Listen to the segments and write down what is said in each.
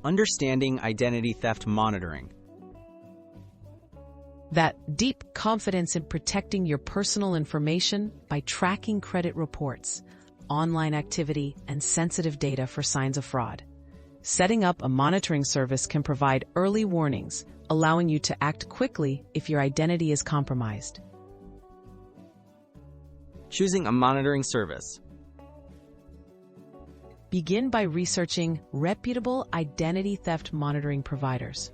Understanding identity theft monitoring. That deep confidence in protecting your personal information by tracking credit reports, online activity, and sensitive data for signs of fraud. Setting up a monitoring service can provide early warnings, allowing you to act quickly if your identity is compromised. Choosing a monitoring service. Begin by researching reputable identity theft monitoring providers.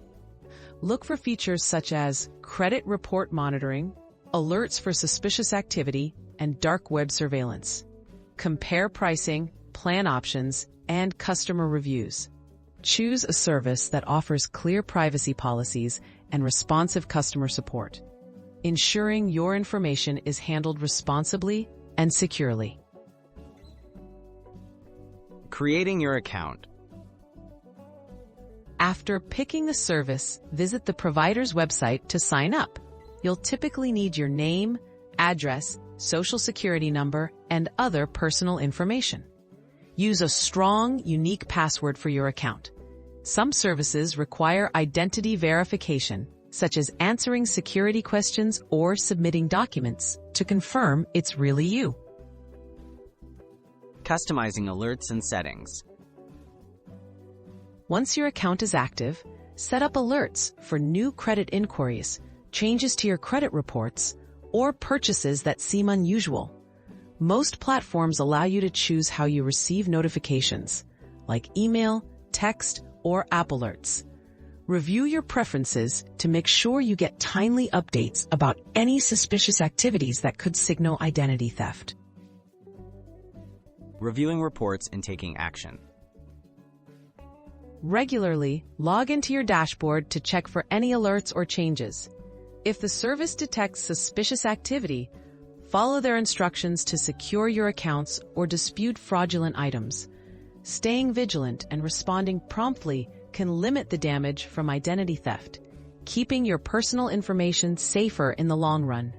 Look for features such as credit report monitoring, alerts for suspicious activity, and dark web surveillance. Compare pricing, plan options, and customer reviews. Choose a service that offers clear privacy policies and responsive customer support, ensuring your information is handled responsibly and securely. Creating your account. After picking the service, visit the provider's website to sign up. You'll typically need your name, address, social security number, and other personal information. Use a strong, unique password for your account. Some services require identity verification, such as answering security questions or submitting documents to confirm it's really you. Customizing alerts and settings. Once your account is active, set up alerts for new credit inquiries, changes to your credit reports, or purchases that seem unusual. Most platforms allow you to choose how you receive notifications, like email, text, or app alerts. Review your preferences to make sure you get timely updates about any suspicious activities that could signal identity theft. Reviewing reports and taking action. Regularly, log into your dashboard to check for any alerts or changes. If the service detects suspicious activity, follow their instructions to secure your accounts or dispute fraudulent items. Staying vigilant and responding promptly can limit the damage from identity theft, keeping your personal information safer in the long run.